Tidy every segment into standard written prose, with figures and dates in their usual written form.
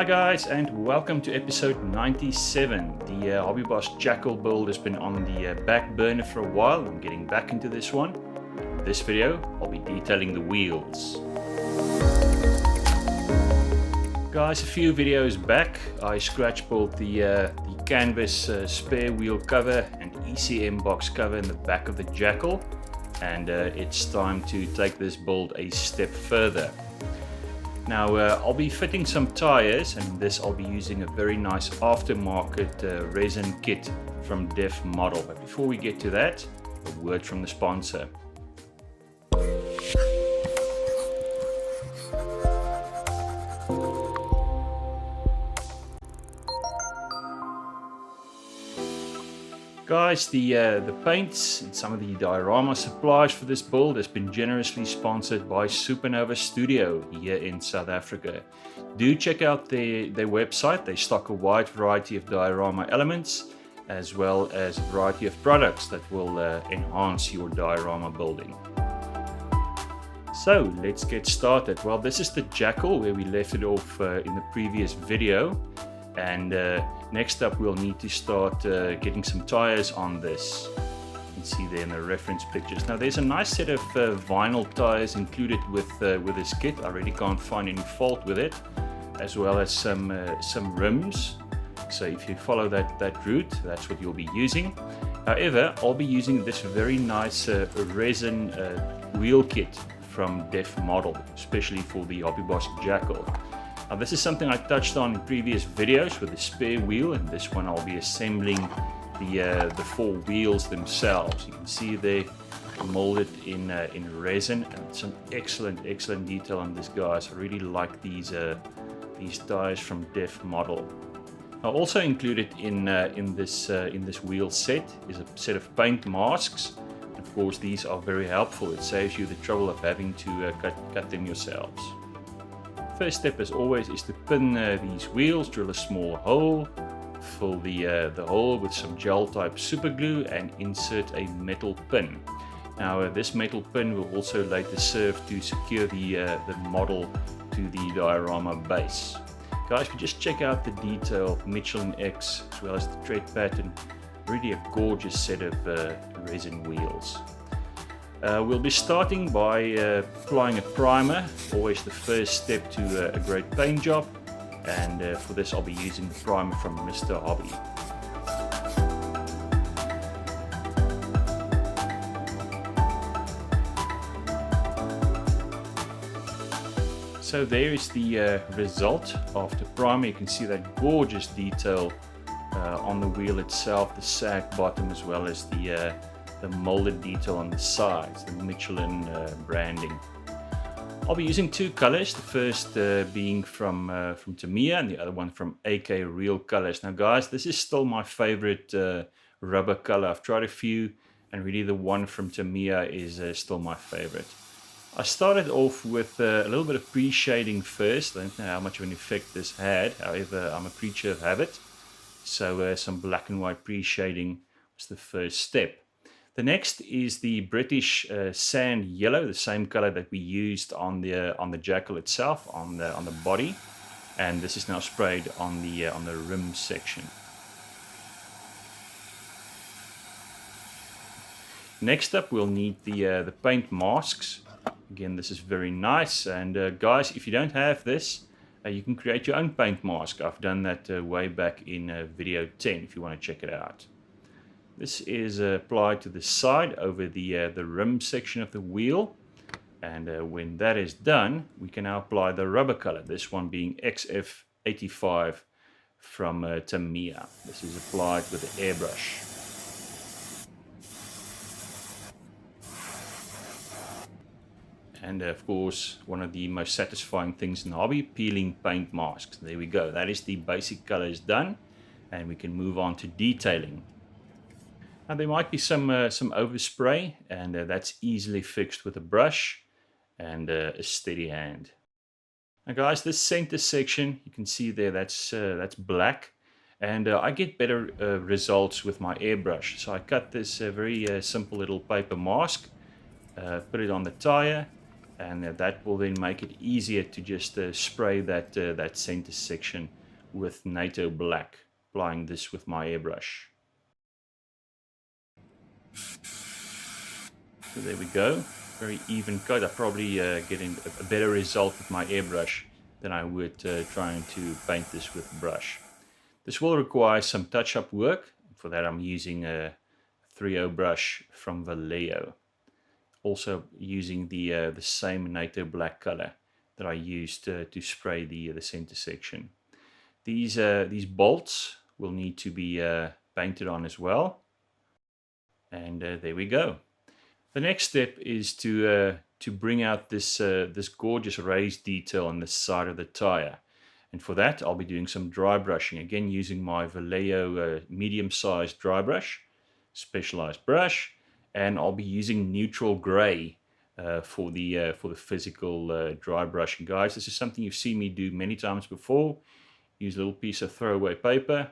guys, and welcome to episode 97. The Hobby Boss Jackal build has been on the back burner for a while. I'm getting back into this one. In this video, I'll be detailing the wheels. Guys, a few videos back, I scratch built the canvas spare wheel cover and ECM box cover in the back of the Jackal. And it's time to take this build a step further. Now I'll be fitting some tires, and this I'll be using a very nice aftermarket resin kit from Def Model. But before we get to that, a word from the sponsor. Guys, the paints and some of the diorama supplies for this build has been generously sponsored by Supernova Studio here in South Africa. Do check out their website. They stock a wide variety of diorama elements as well as a variety of products that will enhance your diorama building. So let's get started. Well, this is the Jackal where we left it off in the previous video. And next up we'll need to start getting some tires on this. You can see there in the reference pictures. Now there's a nice set of vinyl tires included with this kit. I really can't find any fault with it, as well as some rims. So if you follow that route, that's what you'll be using. However, I'll be using this very nice resin wheel kit from Def Model, especially for the Hobby Boss Jackal. Now this is something I touched on in previous videos with the spare wheel, and this one I'll be assembling the four wheels themselves. You can see they molded in resin, and some excellent detail on this, guys. I really like these tires from Def Model. Now also included in this wheel set is a set of paint masks. Of course, these are very helpful. It saves you the trouble of having to cut them yourselves. First step, as always, is to pin these wheels, drill a small hole, fill the hole with some gel type super glue, and insert a metal pin. Now this metal pin will also later serve to secure the model to the diorama base. Guys, if you just check out the detail of Michelin X as well as the tread pattern, really a gorgeous set of resin wheels. We'll be starting by applying a primer, always the first step to a great paint job, and for this I'll be using the primer from Mr. Hobby. So there is the result of the primer. You can see that gorgeous detail on the wheel itself, the sag bottom, as well as the molded detail on the sides, the Michelin branding. I'll be using two colors, the first being from Tamiya and the other one from AK Real Colors. Now guys, this is still my favorite rubber color. I've tried a few, and really the one from Tamiya is still my favorite. I started off with a little bit of pre-shading first. I don't know how much of an effect this had, however I'm a creature of habit, so some black and white pre-shading was the first step. The next is the British sand yellow, the same color that we used on the Jackal itself, on the body, and this is now sprayed on the rim section. Next up, we'll need the paint masks. Again, this is very nice, and guys, if you don't have this, you can create your own paint mask. I've done that way back in video 10 if you want to check it out. This is applied to the side over the rim section of the wheel, and when that is done, we can now apply the rubber color, this one being XF85 from Tamiya. This is applied with the airbrush. And of course, one of the most satisfying things in the hobby, peeling paint masks. There we go, that is the basic colors done, and we can move on to detailing. Now there might be some overspray, and that's easily fixed with a brush and a steady hand. Now guys, this center section, you can see there, that's black, and I get better results with my airbrush. So I cut this very simple little paper mask, put it on the tire, and that will then make it easier to just spray that center section with NATO black, applying this with my airbrush. So there we go, very even coat. I probably getting a better result with my airbrush than I would trying to paint this with a brush. This will require some touch-up work. For that I'm using a 3.0 brush from Vallejo. Also using the same NATO black color that I used to spray the center section. These bolts will need to be painted on as well. And there we go. The next step is to bring out this gorgeous raised detail on the side of the tire. And for that, I'll be doing some dry brushing. Again, using my Vallejo medium-sized dry brush, specialized brush. And I'll be using neutral gray for the physical dry brushing. Guys, this is something you've seen me do many times before. Use a little piece of throwaway paper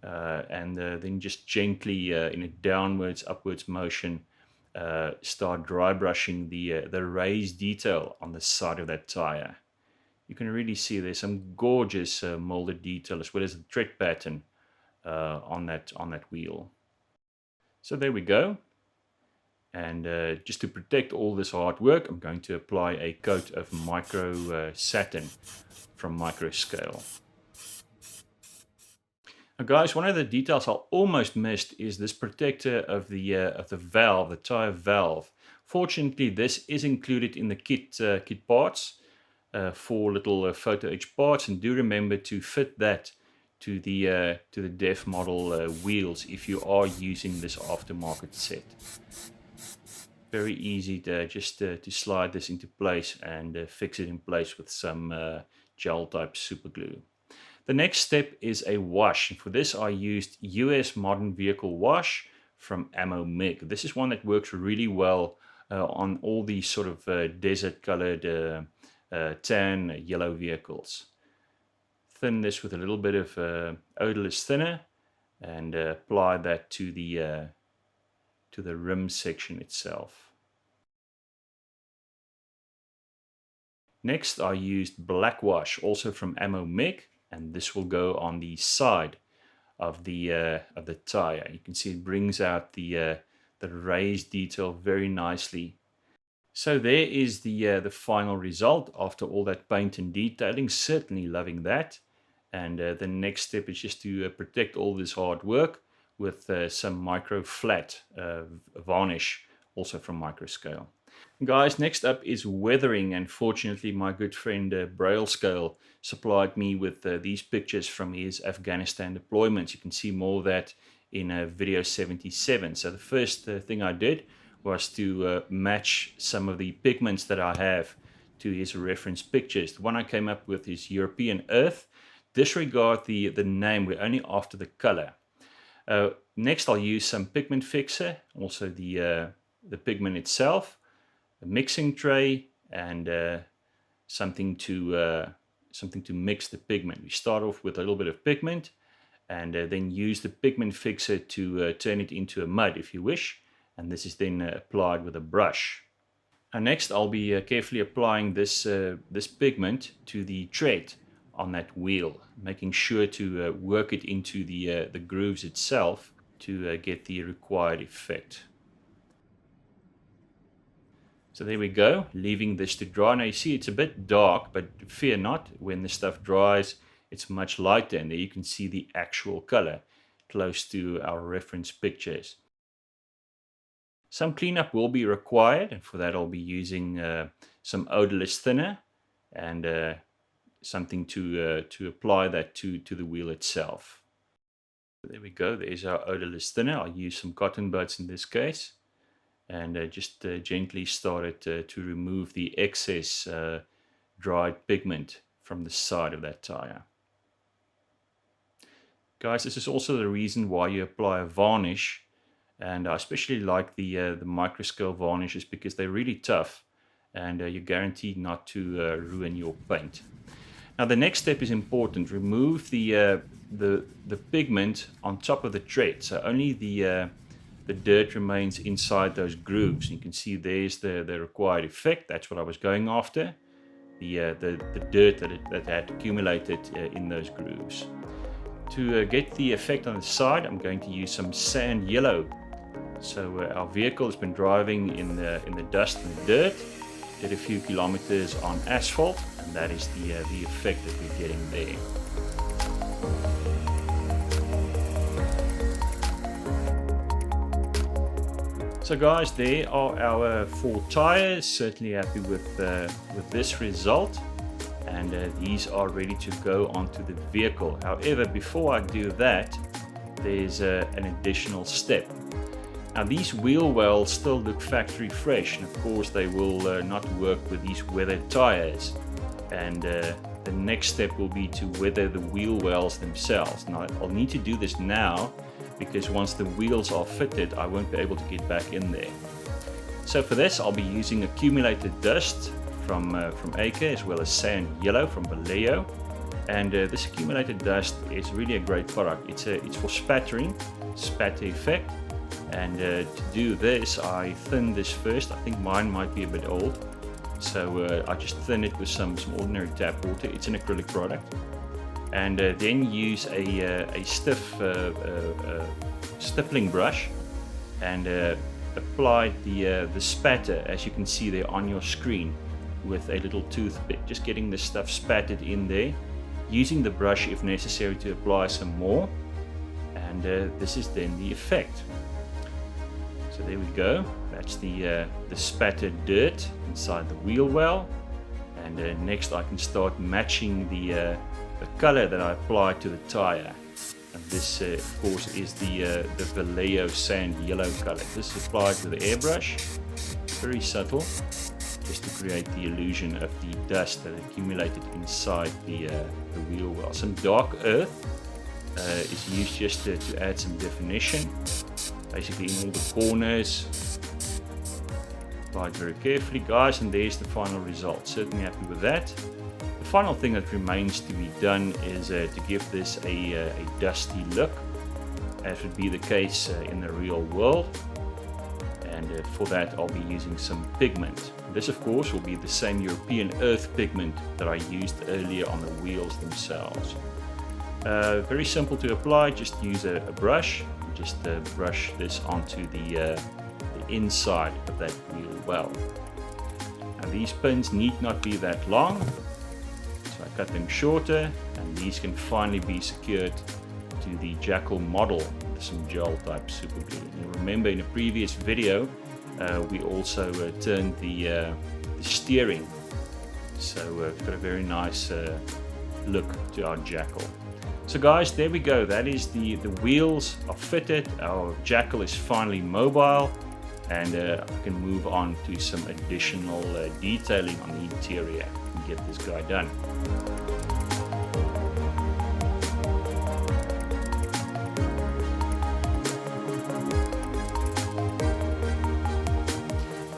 and then just gently in a downwards, upwards motion start dry brushing the raised detail on the side of that tire. You can really see there's some gorgeous molded detail as well as the tread pattern on that wheel. So there we go. And just to protect all this hard work, I'm going to apply a coat of micro satin from Microscale. Now guys, one of the details I almost missed is this protector of the valve, the tire valve. Fortunately, this is included in the kit parts, 4 little photo etch parts, and do remember to fit that to the DEF model wheels if you are using this aftermarket set. Very easy to just to slide this into place and fix it in place with some gel type super glue. The next step is a wash. And for this I used US Modern Vehicle Wash from Ammo MIG. This is one that works really well on all these sort of desert colored tan yellow vehicles. Thin this with a little bit of odorless thinner and apply that to the rim section itself. Next I used black wash, also from Ammo MIG, and this will go on the side of the tire. You can see it brings out the raised detail very nicely. So there is the final result after all that paint and detailing. Certainly loving that. And the next step is just to protect all this hard work with some micro flat varnish, also from Microscale. Guys, next up is weathering, and fortunately my good friend Braille Scale supplied me with these pictures from his Afghanistan deployments. You can see more of that in video 77. So the first thing I did was to match some of the pigments that I have to his reference pictures. The one I came up with is European Earth. Disregard the name, we're only after the color. Next I'll use some pigment fixer, also the pigment itself, a mixing tray, and something to mix the pigment. We start off with a little bit of pigment and then use the pigment fixer to turn it into a mud if you wish, and this is then applied with a brush. And next I'll be carefully applying this pigment to the tread on that wheel, making sure to work it into the grooves itself to get the required effect. So there we go, leaving this to dry. Now you see it's a bit dark, but fear not, when the stuff dries it's much lighter, and there you can see the actual color close to our reference pictures. Some cleanup will be required, and for that I'll be using some odorless thinner and something to apply that to the wheel itself. There we go, there's our odorless thinner. I'll use some cotton buds in this case, and just gently started to remove the excess dried pigment from the side of that tire. Guys, this is also the reason why you apply a varnish, and I especially like the Microscale varnishes because they're really tough and you're guaranteed not to ruin your paint. Now the next step is important. Remove the pigment on top of the tread, so only the the dirt remains inside those grooves. You can see there's the required effect. That's what I was going after. The dirt that had accumulated in those grooves. To get the effect on the side, I'm going to use some sand yellow. So our vehicle has been driving in the dust and the dirt, did a few kilometers on asphalt, and that is the effect that we're getting there. So guys, there are our 4 tires. Certainly happy with this result, and these are ready to go onto the vehicle. However, before I do that, there's an additional step. Now these wheel wells still look factory fresh, and of course they will not work with these weathered tires. And the next step will be to weather the wheel wells themselves. Now I'll need to do this now, because once the wheels are fitted, I won't be able to get back in there. So for this, I'll be using accumulated dust from Acre, as well as sand yellow from Vallejo. And this accumulated dust is really a great product. It's for spattering, spatter effect. And to do this, I thin this first. I think mine might be a bit old, so I just thin it with some ordinary tap water. It's an acrylic product. And then use a stiff stippling brush and apply the spatter, as you can see there on your screen, with a little toothpick, just getting the stuff spattered in there, using the brush if necessary to apply some more. And this is then the effect. So there we go, that's the spattered dirt inside the wheel well. And next I can start matching the color that I applied to the tire. And this of course is the Vallejo sand yellow color. This is applied with the airbrush, very subtle, just to create the illusion of the dust that accumulated inside the wheel well. Some dark earth is used just to add some definition, basically in all the corners. Applied very carefully, guys, and there's the final result. Certainly happy with that. The final thing that remains to be done is to give this a dusty look, as would be the case in the real world. And for that I'll be using some pigment. This of course will be the same European earth pigment that I used earlier on the wheels themselves. Very simple to apply, just use a brush, just brush this onto the inside of that wheel well. Now these pins need not be that long, so I cut them shorter, and these can finally be secured to the Jackal model with some gel type super glue. And you remember in a previous video we also turned the steering, so we've got a very nice look to our Jackal. So guys, there we go, that is the wheels are fitted, our Jackal is finally mobile, and I can move on to some additional detailing on the interior and get this guy done.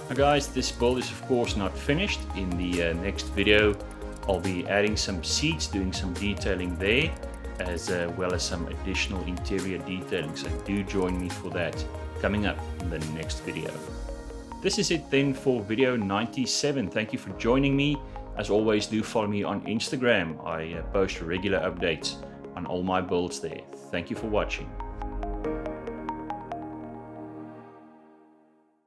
Now guys, this build is of course not finished. In the next video I'll be adding some seats, doing some detailing there, as well as some additional interior detailing, so do join me for that coming up in the next video. This is it then for video 97. Thank you for joining me. As always, do follow me on Instagram. I post regular updates on all my builds there. Thank you for watching.